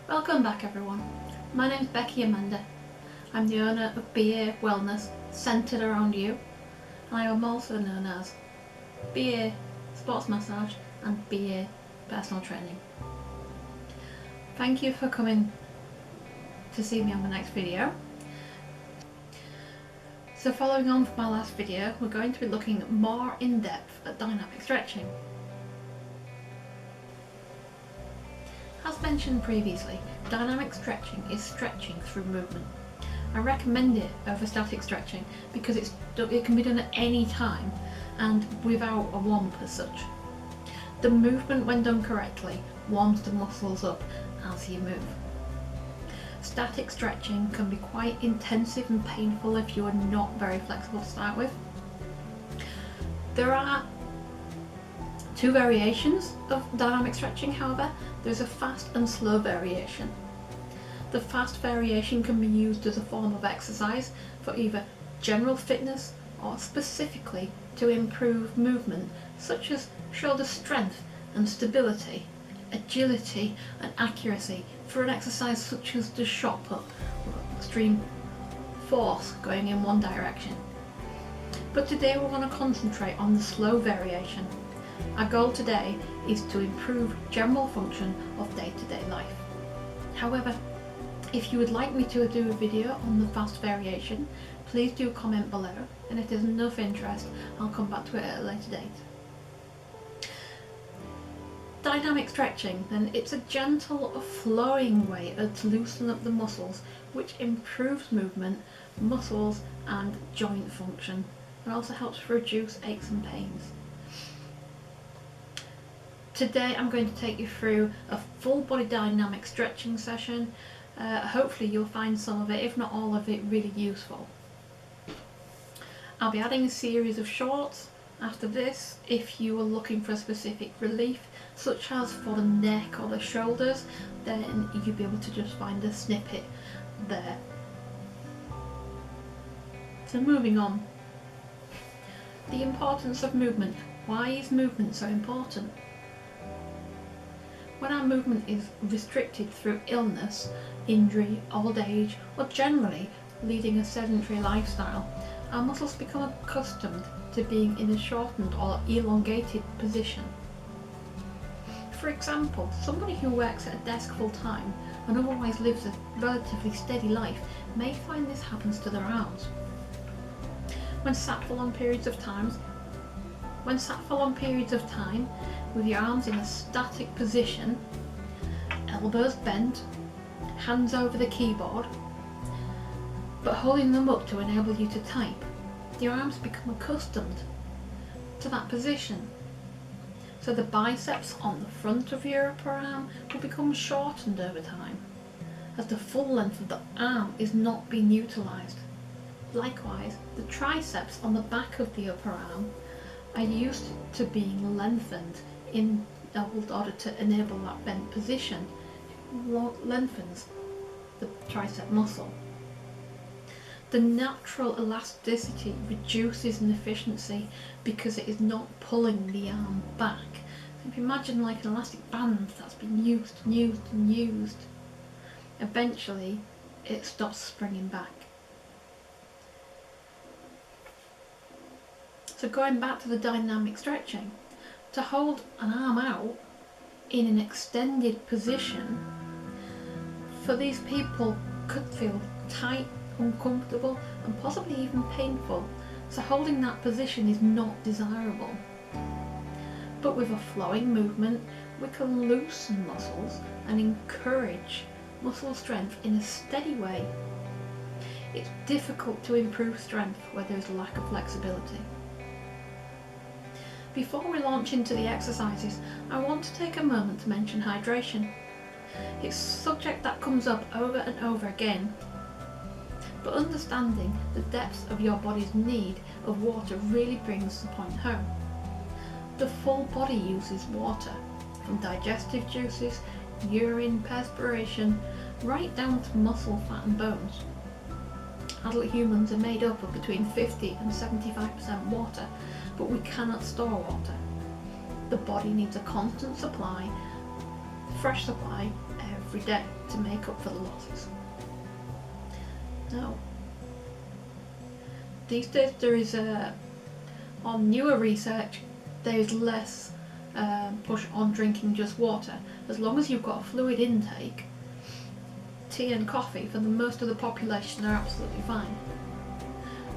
Welcome back everyone. My name's Beki Amanda. I'm the owner of BA Wellness centred around you, and I am also known as BA Sports Massage and BA Personal Training. Thank you for coming to see me on the next video. So following on from my last video, we're going to be looking more in depth at dynamic stretching. As mentioned previously, dynamic stretching is stretching through movement. I recommend it over static stretching because it can be done at any time and without a warm-up as such. The movement, when done correctly, warms the muscles up as you move. Static stretching can be quite intensive and painful if you are not very flexible to start with. There are two variations of dynamic stretching, however. There's a fast and slow variation. The fast variation can be used as a form of exercise for either general fitness or specifically to improve movement, such as shoulder strength and stability, agility and accuracy for an exercise such as the shot put with extreme force going in one direction. But today we're going to concentrate on the slow variation. Our goal today is to improve general function of day-to-day life. However, if you would like me to do a video on the fast variation, please do comment below, and if there's enough interest, I'll come back to it at a later date. Dynamic stretching, then, it's a gentle, flowing way to loosen up the muscles, which improves movement, muscles and joint function, and also helps reduce aches and pains. Today I'm going to take you through a full body dynamic stretching session. Hopefully you'll find some of it, if not all of it, really useful. I'll be adding a series of shorts after this if you are looking for a specific relief, such as for the neck or the shoulders, then you'll be able to just find a snippet there. So moving on. The importance of movement. Why is movement so important? When our movement is restricted through illness, injury, old age, or generally leading a sedentary lifestyle, our muscles become accustomed to being in a shortened or elongated position. For example, somebody who works at a desk full time and otherwise lives a relatively steady life may find this happens to their arms. When sat for long periods of time with your arms in a static position, elbows bent, hands over the keyboard, but holding them up to enable you to type, your arms become accustomed to that position. So the biceps on the front of your upper arm will become shortened over time, as the full length of the arm is not being utilised. Likewise, the triceps on the back of the upper arm are used to being lengthened in order to enable that bent position. Lengthens the tricep muscle. The natural elasticity reduces in efficiency because it is not pulling the arm back. So if you imagine like an elastic band that's been used and used and used, eventually it stops springing back. So going back to the dynamic stretching, to hold an arm out in an extended position, for these people could feel tight, uncomfortable and possibly even painful, so holding that position is not desirable. But with a flowing movement, we can loosen muscles and encourage muscle strength in a steady way. It's difficult to improve strength where there is a lack of flexibility. Before we launch into the exercises, I want to take a moment to mention hydration. It's a subject that comes up over and over again, but understanding the depth of your body's need of water really brings the point home. The full body uses water, from digestive juices, urine, perspiration, right down to muscle, fat and bones. Adult humans are made up of between 50 and 75% water, but we cannot store water. The body needs a constant supply, fresh supply, every day to make up for the losses. Now, these days there is on newer research, there is less push on drinking just water. As long as you've got a fluid intake, tea and coffee for the most of the population are absolutely fine.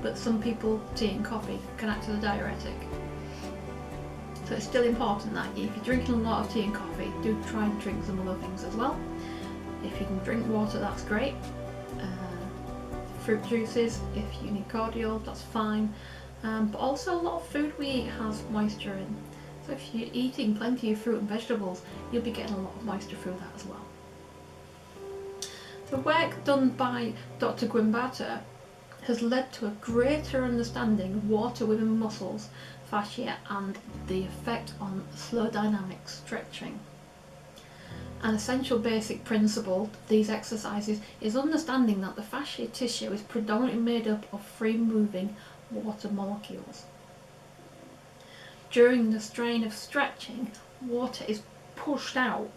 But some people, tea and coffee can act as a diuretic. So it's still important that if you're drinking a lot of tea and coffee, do try and drink some other things as well. If you can drink water, that's great. Fruit juices, if you need cordial, that's fine. But also a lot of food we eat has moisture in. So if you're eating plenty of fruit and vegetables, you'll be getting a lot of moisture through that as well. The work done by Dr. Guimbata has led to a greater understanding of water within muscles, fascia, and the effect on slow dynamic stretching. An essential basic principle of these exercises is understanding that the fascia tissue is predominantly made up of free-moving water molecules. During the strain of stretching, water is pushed out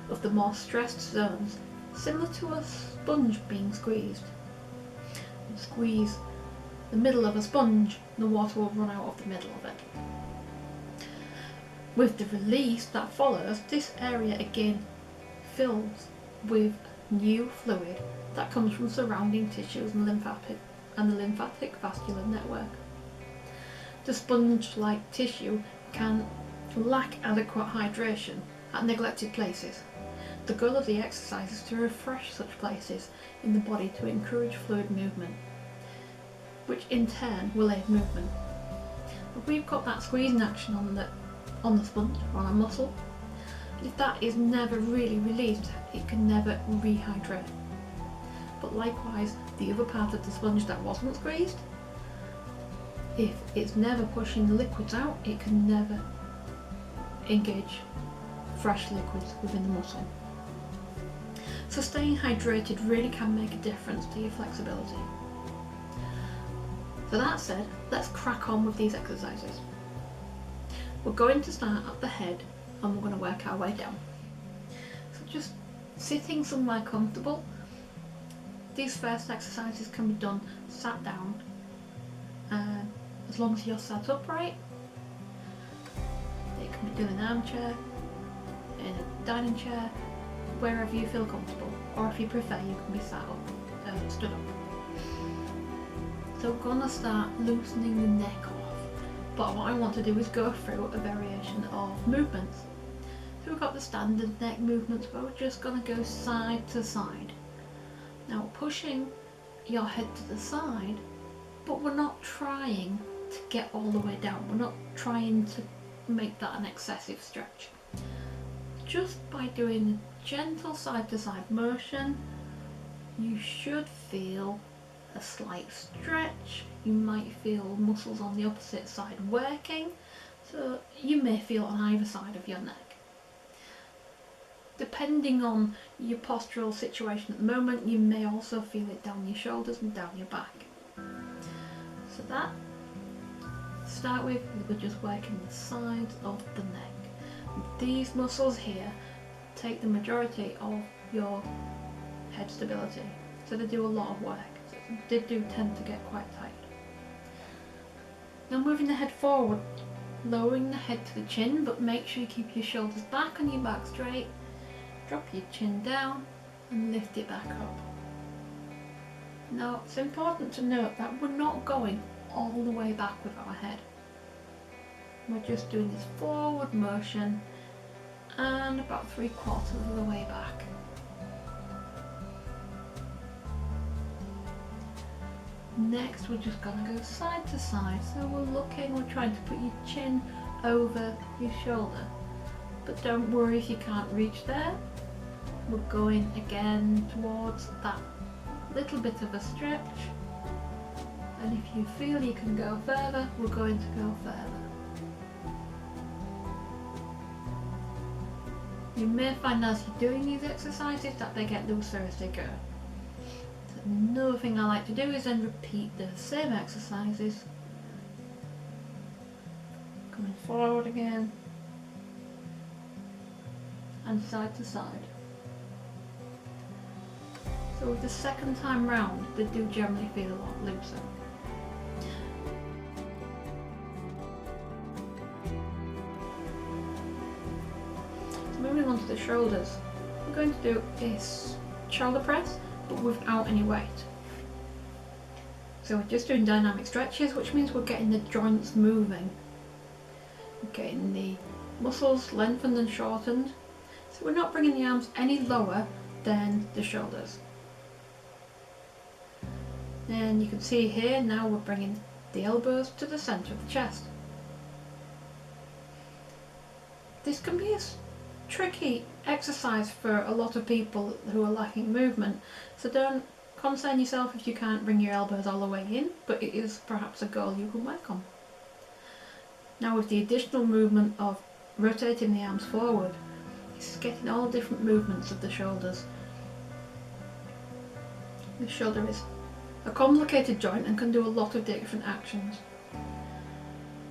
of the more stressed zones, similar to a sponge being squeezed. You squeeze the middle of a sponge, the water will run out of the middle of it. With the release that follows, this area again fills with new fluid that comes from surrounding tissues and the lymphatic vascular network. The sponge-like tissue can lack adequate hydration at neglected places. The goal of the exercise is to refresh such places in the body to encourage fluid movement, which in turn will aid movement. If we've got that squeezing action on the sponge or on a muscle, if that is never really released, it can never rehydrate. But likewise, the other part of the sponge that wasn't squeezed, if it's never pushing the liquids out, it can never engage fresh liquids within the muscle. So staying hydrated really can make a difference to your flexibility. So that said, let's crack on with these exercises. We're going to start at the head and we're going to work our way down. So just sitting somewhere comfortable. These first exercises can be done sat down, as long as you're sat upright. It can be done in an armchair, in a dining chair, wherever you feel comfortable, or if you prefer you can be sat up, stood up. So we're going to start loosening the neck off. But what I want to do is go through a variation of movements. So we've got the standard neck movements, but we're just going to go side to side. Now pushing your head to the side, but we're not trying to get all the way down. We're not trying to make that an excessive stretch. Just by doing a gentle side to side motion, you should feel a slight stretch. You might feel muscles on the opposite side working, so you may feel on either side of your neck. Depending on your postural situation at the moment, you may also feel it down your shoulders and down your back. So that, to start with, we're just working the sides of the neck. These muscles here take the majority of your head stability, so they do a lot of work. So they do tend to get quite tight. Now moving the head forward, lowering the head to the chin, but make sure you keep your shoulders back and your back straight. Drop your chin down and lift it back up. Now it's important to note that we're not going all the way back with our head. We're just doing this forward motion and about 3/4 of the way back. Next we're just going to go side to side, so we're trying to put your chin over your shoulder, but don't worry if you can't reach there. We're going again towards that little bit of a stretch, and if you feel you can go further, we're going to go further. You may find as you're doing these exercises that they get looser as they go. Another thing I like to do is then repeat the same exercises. Coming forward again and side to side. So with the second time round, they do generally feel a lot looser. So moving on to the shoulders, we're going to do a shoulder press, but without any weight. So we're just doing dynamic stretches, which means we're getting the joints moving. We're getting the muscles lengthened and shortened. So we're not bringing the arms any lower than the shoulders. And you can see here, now we're bringing the elbows to the centre of the chest. This can be a tricky exercise for a lot of people who are lacking movement, so don't concern yourself if you can't bring your elbows all the way in, but it is perhaps a goal you can work on. Now with the additional movement of rotating the arms forward, it's getting all different movements of the shoulders. The shoulder is a complicated joint and can do a lot of different actions.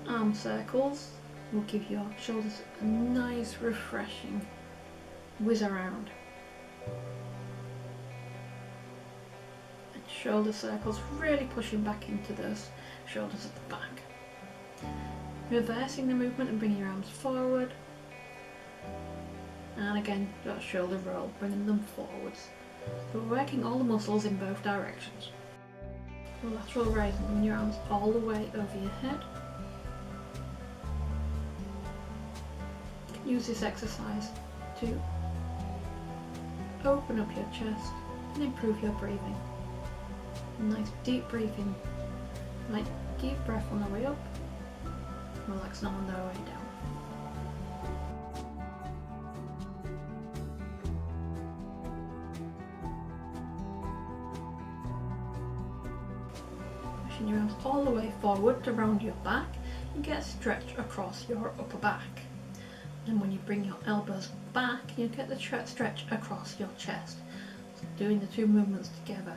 Arm circles will give your shoulders a nice refreshing whiz around. And shoulder circles, really pushing back into those shoulders at the back. Reversing the movement and bringing your arms forward. And again, that shoulder roll, bringing them forwards. So we're working all the muscles in both directions. Lateral raise, and bring your arms all the way over your head. You can use this exercise to open up your chest and improve your breathing. A nice deep breathing, like deep breath on the way up, relaxing on the way down. Pushing your arms all the way forward to round your back and get a stretch across your upper back. And when you bring your elbows back, you get the stretch across your chest. So doing the two movements together.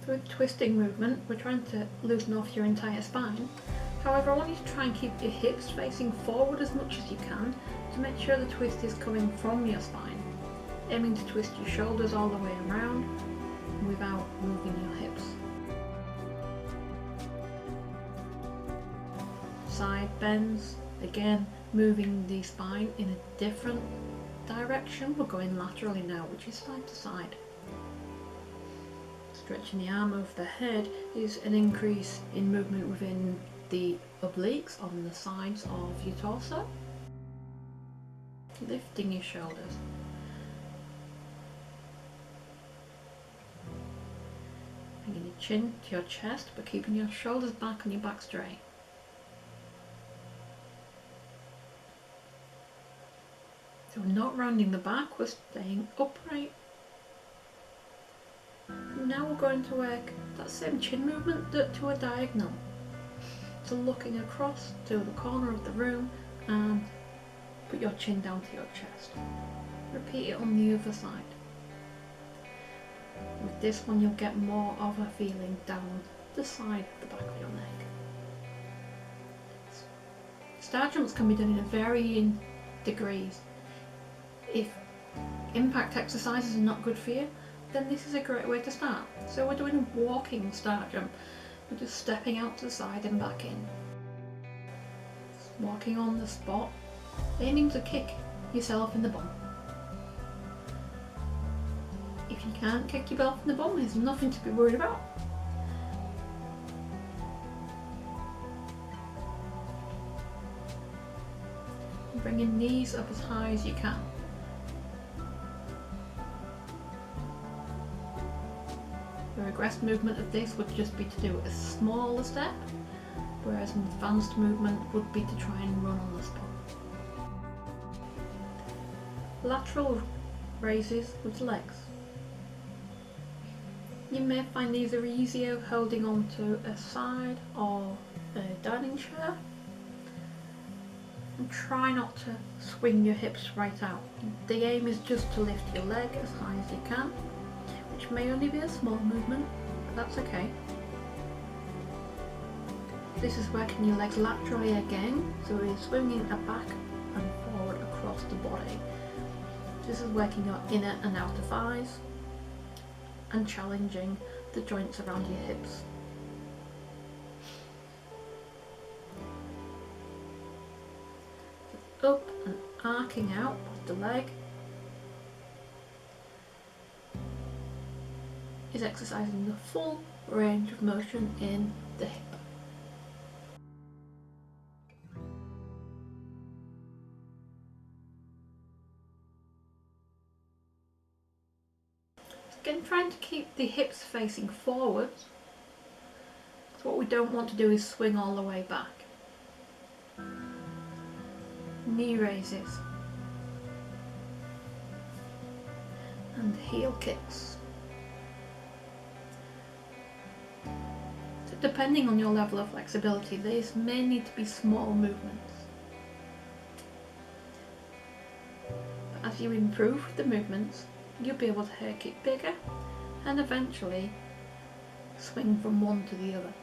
Through the twisting movement, we're trying to loosen off your entire spine. However, I want you to try and keep your hips facing forward as much as you can to make sure the twist is coming from your spine. Aiming to twist your shoulders all the way around without moving your hips. Side bends, again moving the spine in a different direction. We're going laterally now, which is side to side. Stretching the arm over the head is an increase in movement within the obliques on the sides of your torso. Lifting your shoulders. Bringing your chin to your chest, but keeping your shoulders back and your back straight. So we're not rounding the back, we're staying upright. Now we're going to work that same chin movement to a diagonal. So looking across to the corner of the room and put your chin down to your chest. Repeat it on the other side. With this one you'll get more of a feeling down the side of the back of your neck. Star jumps can be done in varying degrees. If impact exercises are not good for you, then this is a great way to start. So we're doing a walking star jump. We're just stepping out to the side and back in. Walking on the spot, aiming to kick yourself in the bum. If you can't kick yourself in the bum, there's nothing to be worried about. Bring your knees up as high as you can. The regressed movement of this would just be to do a smaller step, whereas an advanced movement would be to try and run on the spot. Lateral raises with legs. You may find these are easier holding on to a side or a dining chair. And try not to swing your hips right out. The aim is just to lift your leg as high as you can, which may only be a small movement, but that's okay. This is working your legs laterally again, so we're swinging a back and forward across the body. This is working your inner and outer thighs. and challenging the joints around your hips. Up and arcing out the leg is exercising the full range of motion in the hip. Again, trying to keep the hips facing forwards. So what we don't want to do is swing all the way back. Knee raises and heel kicks. So depending on your level of flexibility, these may need to be small movements. But as you improve the movements, you'll be able to hair kick bigger and eventually swing from one to the other.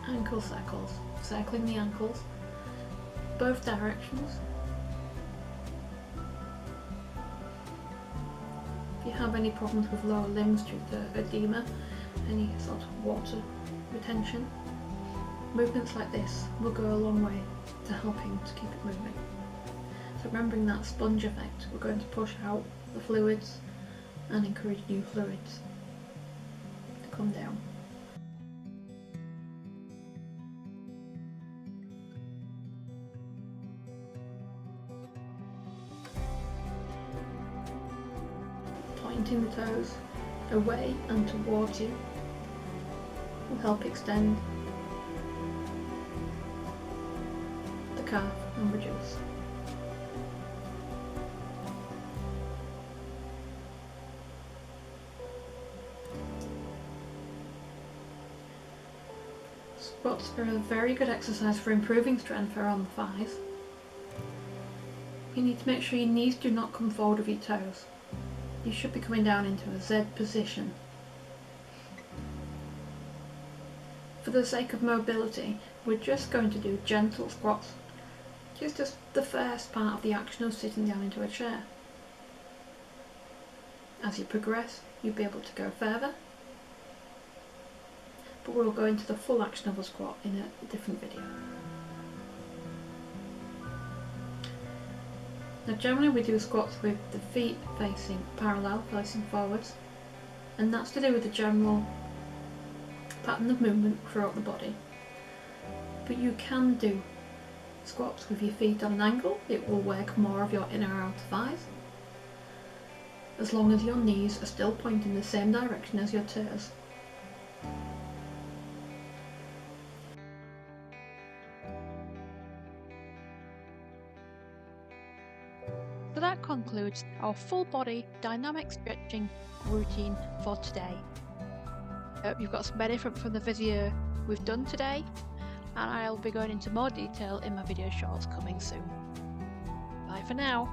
Ankle circles, circling the ankles, both directions. If you have any problems with lower limbs due to edema, any sort of water retention, movements like this will go a long way to helping to keep it moving. So remembering that sponge effect, we're going to push out the fluids and encourage new fluids to come down. Pointing the toes away and towards you will help extend the calf and reduce. Squats are a very good exercise for improving strength around the thighs. You need to make sure your knees do not come forward with your toes. You should be coming down into a Z position. For the sake of mobility, we're just going to do gentle squats, just as the first part of the action of sitting down into a chair. As you progress, you'll be able to go further, but we'll go into the full action of a squat in a different video. Now generally we do squats with the feet facing parallel, facing forwards, and that's to do with the general pattern of movement throughout the body. But you can do squats with your feet on an angle. It will work more of your inner and outer thighs, as long as your knees are still pointing the same direction as your toes. So that concludes our full body dynamic stretching routine for today. I hope you've got some benefit from the video we've done today, and I'll be going into more detail in my video shorts coming soon. Bye for now.